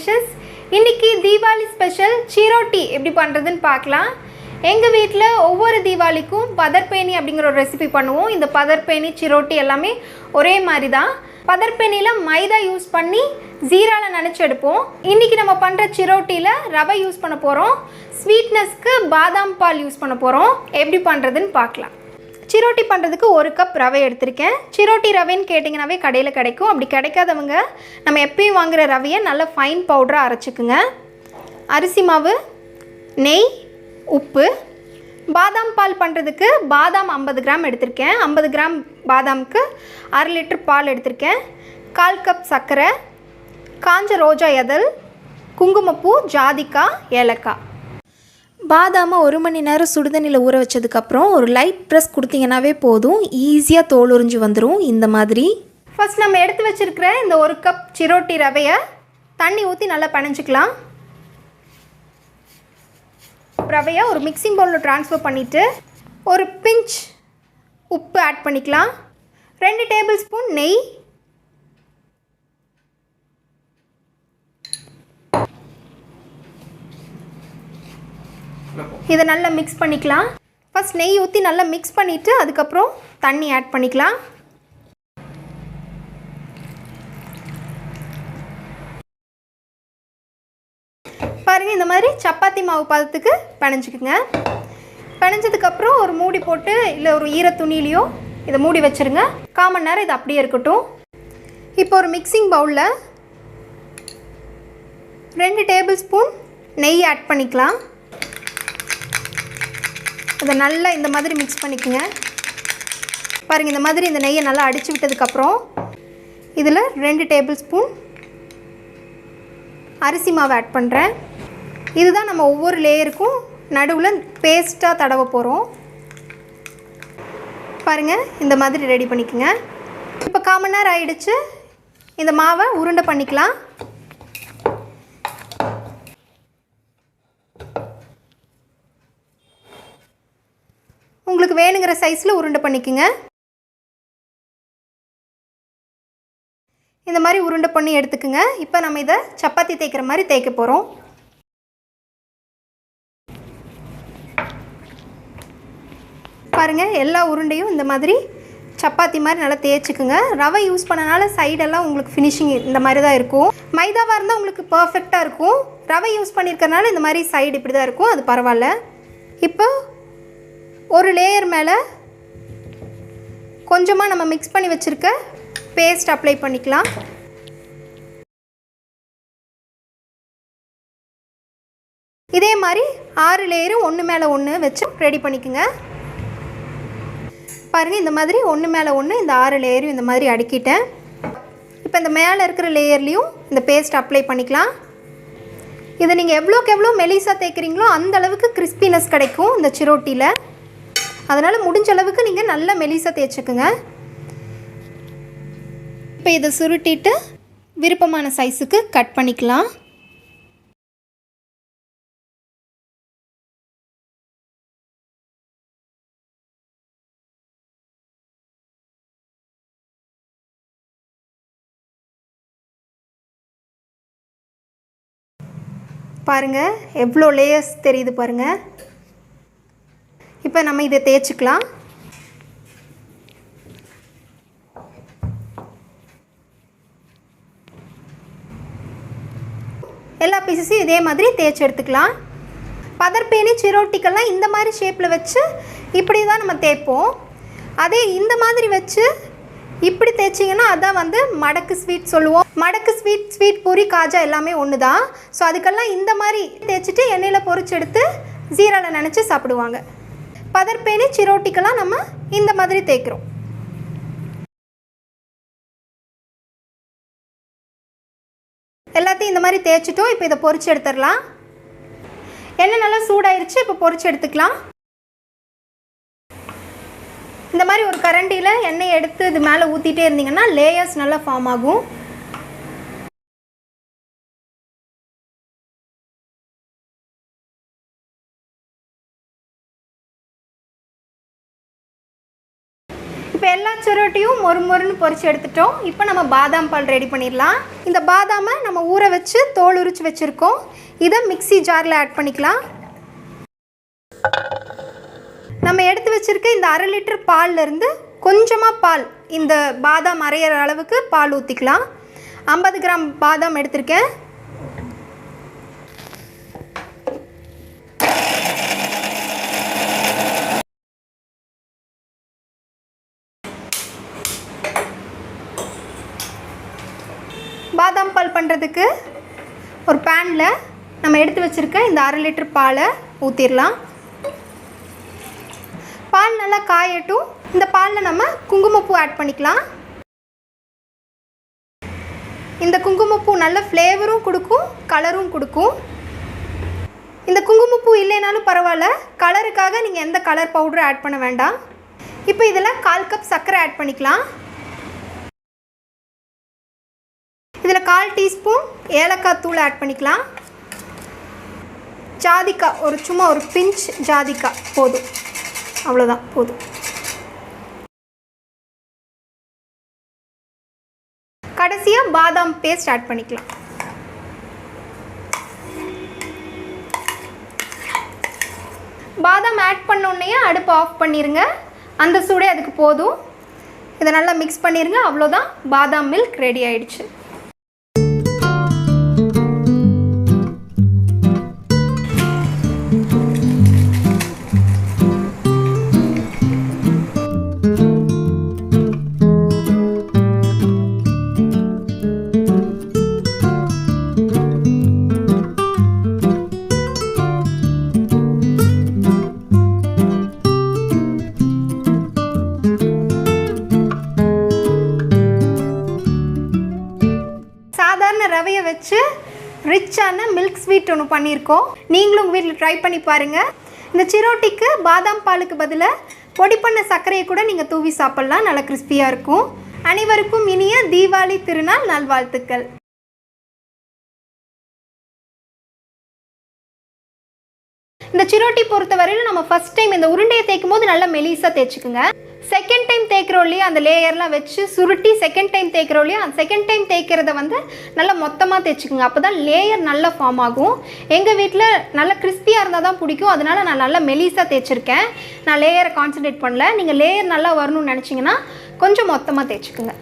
Wishes. இன்னைக்கு Deepavali special chiroti எப்படி பண்ணுறதுன்னு பார்க்கலாம். எங்கள் வீட்டில் ஒவ்வொரு தீபாவளிக்கும் பதர்பேணி அப்படிங்கிற ஒரு ரெசிபி பண்ணுவோம். இந்த பதர்பேணி சிரோட்டி எல்லாமே ஒரே மாதிரி தான். பதர்பேணியில் மைதா யூஸ் பண்ணி ஜீராவில் நினச்சி எடுப்போம். இன்றைக்கி நம்ம பண்ணுற சிரோட்டியில் ரவை யூஸ் பண்ண போகிறோம். ஸ்வீட்னஸ்க்கு பாதாம் பால் யூஸ் பண்ண போகிறோம். எப்படி பண்ணுறதுன்னு பார்க்கலாம். சிரோட்டி பண்ணுறதுக்கு 1 கப் ரவை எடுத்திருக்கேன். சிரோட்டி ரவைன்னு கேட்டிங்கனாவே கடையில் கிடைக்கும். அப்படி கிடைக்காதவங்க நம்ம எப்பயும் வாங்குகிற ரவையை நல்லா ஃபைன் பவுடராக அரைச்சிக்குங்க. அரிசி மாவு, நெய், உப்பு. பாதாம் பால் பண்ணுறதுக்கு பாதாம் 50 கிராம் எடுத்திருக்கேன். 50 கிராம் பாதாமுக்கு 1/2 லிட்டர் பால் எடுத்திருக்கேன். 1/4 கப் சர்க்கரை, காஞ்ச ரோஜா இதழ், குங்குமப்பூ, ஜாதிக்காய், ஏலக்காய். பாதாமை 1 மணி நேரம் சுடுதண்ணியில் ஊற வச்சதுக்கப்புறம் ஒரு லைட் ப்ரெஸ் கொடுத்தீங்கன்னாவே போதும். ஈஸியாக தோல் உறிஞ்சு வந்துடும் இந்த மாதிரி. ஃபஸ்ட் நம்ம எடுத்து வச்சுருக்கிற இந்த 1 கப் சிரோட்டி ரவையை தண்ணி ஊற்றி நல்லா பிணைஞ்சிக்கலாம். ரவையை ஒரு மிக்சிங் பவுலில் ட்ரான்ஸ்ஃபர் பண்ணிவிட்டு ஒரு பிஞ்ச் உப்பு ஆட் பண்ணிக்கலாம். 2 டேபிள் ஸ்பூன் நெய், இதை நல்லா மிக்ஸ் பண்ணிக்கலாம். ஃபஸ்ட் நெய் ஊற்றி நல்லா மிக்ஸ் பண்ணிவிட்டு அதுக்கப்புறம் தண்ணி ஆட் பண்ணிக்கலாம். பாருங்கள், இந்த மாதிரி சப்பாத்தி மாவு பதத்துக்கு பிணைஞ்சிக்குங்க. பிணைஞ்சதுக்கப்புறம் ஒரு மூடி போட்டு இல்லை ஒரு ஈர துணியிலையோ இதை மூடி வச்சுருங்க. 1/4 மணி நேரம் இது அப்படியே இருக்கட்டும். இப்போ ஒரு மிக்சிங் பவுலில் 2 டேபிள் ஸ்பூன் நெய் ஆட் பண்ணிக்கலாம். அதை நல்லா இந்த மாதிரி மிக்ஸ் பண்ணிக்கோங்க. பாருங்கள், இந்த மாதிரி இந்த நெய்யை நல்லா அடித்து விட்டதுக்கப்புறம் இதில் 2 டேபிள் ஸ்பூன் அரிசி மாவு ஆட் பண்ணுறேன். இதுதான் நம்ம ஒவ்வொரு லேயருக்கும் நடுவில் பேஸ்ட்டாக தடவ போகிறோம். பாருங்கள், இந்த மாதிரி ரெடி பண்ணிக்கோங்க. இப்போ 1/4 மணி நேரம் ஆகிடுச்சு. இந்த மாவை உருண்டை பண்ணிக்கலாம். உங்களுக்கு வேணுங்கிற சைஸில் உருண்டை பண்ணிக்கோங்க. இந்த மாதிரி உருண்டை பண்ணி எடுத்துக்குங்க. இப்போ நம்ம இதை சப்பாத்தி தேய்க்கிற மாதிரி தேய்க்க போகிறோம். பாருங்கள், எல்லா உருண்டையும் இந்த மாதிரி சப்பாத்தி மாதிரி நல்லா தேய்ச்சிக்குங்க. ரவை யூஸ் பண்ணனால சைடெல்லாம் உங்களுக்கு ஃபினிஷிங் இந்த மாதிரி தான் இருக்கும். மைதாவாக இருந்தால் உங்களுக்கு பர்ஃபெக்டாக இருக்கும். ரவை யூஸ் பண்ணியிருக்கறனால இந்த மாதிரி சைடு இப்படி தான் இருக்கும். அது பரவாயில்ல. இப்போ ஒரு லேயர் மேலே கொஞ்சமாக நம்ம மிக்ஸ் பண்ணி வச்சுருக்க பேஸ்ட் அப்ளை பண்ணிக்கலாம். இதே மாதிரி 6 லேயரும் ஒன்று மேலே ஒன்று வச்சு ரெடி பண்ணிக்கோங்க. பாருங்கள், இந்த மாதிரி ஒன்று மேலே ஒன்று இந்த 6 லேயரும் இந்த மாதிரி அடுக்கிட்டேன். இப்போ இந்த மேலே இருக்கிற லேயர்லேயும் இந்த பேஸ்ட் அப்ளை பண்ணிக்கலாம். இதை நீங்கள் எவ்வளோக்கு எவ்வளோ மெலிசாக தேய்க்கிறீங்களோ அந்த அளவுக்கு கிறிஸ்பினஸ் கிடைக்கும் இந்த சிரோட்டியில். அதனால் முடிஞ்ச அளவுக்கு நீங்கள் நல்லா மெலிசாக தேய்ச்சிக்குங்க. இப்போ இதை சுருட்டிட்டு விருப்பமான சைஸுக்கு கட் பண்ணிக்கலாம். பாருங்கள், எவ்வளோ லேயர்ஸ் தெரியுது பாருங்கள். இப்போ நம்ம இதை தேய்ச்சிக்கலாம். எல்லா பீசஸையும் இதே மாதிரி தேய்ச்சி எடுத்துக்கலாம். பதர்பேணி சிரோட்டிக்கெல்லாம் இந்த மாதிரி ஷேப்பில் வச்சு இப்படி தான் நம்ம தேய்ப்போம். அதே இந்த மாதிரி வச்சு இப்படி தேய்ச்சிங்கன்னா அதான் மடக்கு ஸ்வீட் சொல்லுவோம். மடக்கு ஸ்வீட், ஸ்வீட் பூரி, காஜா எல்லாமே ஒன்று தான். ஸோ அதுக்கெல்லாம் இந்த மாதிரி தேய்ச்சிட்டு எண்ணெயில் பொரிச்சு எடுத்து ஜீராவில் நினச்சி சாப்பிடுவாங்க. பதர்பேணி சிரோட்டிக்கெல்லாம் நம்ம இந்த மாதிரி தேய்க்கிறோம். எல்லாத்தையும் இந்த மாதிரி தேய்ச்சிட்டோம். இப்போ இதை பொரிச்சு எடுத்துடலாம். எண்ணெய் நல்லா சூடாயிருச்சு. இப்போ பொரிச்சு எடுத்துக்கலாம். இந்த மாதிரி ஒரு கரண்டியில் எண்ணெய் எடுத்து இது மேலே ஊற்றிட்டே இருந்தீங்கன்னா லேயர்ஸ் நல்லா ஃபார்ம் ஆகும். இப்போ எல்லா சிரோட்டியும் மொறுன்னு பொரிச்சு எடுத்துட்டோம். இப்போ நம்ம பாதாம் பால் ரெடி பண்ணிடலாம். இந்த பாதாமை நம்ம ஊற வச்சு தோல் உரிச்சு வச்சுருக்கோம். இதை மிக்ஸி ஜாரில் ஆட் பண்ணிக்கலாம். நம்ம எடுத்து வச்சுருக்க இந்த 1/2 லிட்டர் பால்லேருந்து கொஞ்சமாக பால், இந்த பாதாம் அரையிற அளவுக்கு பால் ஊற்றிக்கலாம். 50 கிராம் பாதாம் எடுத்திருக்கேன். பாதாம் பால் பண்ணுறதுக்கு ஒரு பேனில் நம்ம எடுத்து வச்சுருக்க இந்த 1/2 லிட்டர் பாலை ஊற்றிடலாம். பால் நல்லா காயட்டும். இந்த பாலில் நம்ம குங்குமப்பூ ஆட் பண்ணிக்கலாம். இந்த குங்குமப்பூ நல்ல ஃப்ளேவரும் கொடுக்கும், கலரும் கொடுக்கும். இந்த குங்குமப்பூ இல்லைனாலும் பரவாயில்ல, கலருக்காக நீங்கள் எந்த கலர் பவுடரும் ஆட் பண்ண வேண்டாம். இப்போ இதில் 1/4 கப் சர்க்கரை ஆட் பண்ணிக்கலாம். இதில் 1/4 டீஸ்பூன் ஏலக்காய் தூள் ஆட் பண்ணிக்கலாம். ஜாதிக்காய் சும்மா ஒரு பிஞ்ச் ஜாதிக்காய் போதும், அவ்வளோதான் போதும். கடைசியாக பாதாம் பேஸ்ட் ஆட் பண்ணிக்கலாம். பாதாம் ஆட் பண்ணோடனே அடுப்பை ஆஃப் பண்ணிடுங்க. அந்த சூடே அதுக்கு போதும். இதை நல்லா மிக்ஸ் பண்ணிடுங்க. அவ்வளோதான், பாதாம் மில்க் ரெடி ஆயிடுச்சு. ரவையை வச்சு ரிச்சான மில்க் ஸ்வீட் ஒன்று பண்ணியிருக்கோம். நீங்களும் உங்கள் வீட்டில் ட்ரை பண்ணி பாருங்கள். இந்த சிரோட்டிக்கு பாதாம் பாலுக்கு பதிலாக பொடி பண்ண சர்க்கரையை கூட நீங்கள் தூவி சாப்பிட்லாம். நல்லா கிறிஸ்பியாக இருக்கும். அனைவருக்கும் இனிய தீபாவளி திருநாள் நல்வாழ்த்துக்கள். இந்த சிரோட்டி பொறுத்த வரையிலும் நம்ம ஃபஸ்ட் டைம் இந்த உருண்டையை தேய்க்கும் போது நல்லா மெலிசாக தேய்ச்சிக்குங்க. செகண்ட் டைம் தேய்க்கிறோம் இல்லையா, அந்த லேயர்லாம் வச்சு சுருட்டி செகண்ட் டைம் தேய்க்கிறோம் இல்லையா, அந்த செகண்ட் டைம் தேய்க்கிறத நல்லா மொத்தமாக தேய்ச்சிக்குங்க. அப்போ தான் லேயர் நல்லா ஃபார்ம் ஆகும். எங்கள் வீட்டில் நல்லா கிறிஸ்பியாக இருந்தால் தான் பிடிக்கும். அதனால் நான் நல்லா மெலிசாக தேய்ச்சிருக்கேன். நான் லேயரை கான்சன்ட்ரேட் பண்ணல. நீங்கள் லேயர் நல்லா வரணும்னு நினச்சிங்கன்னா கொஞ்சம் மொத்தமாக தேய்ச்சிக்குங்க.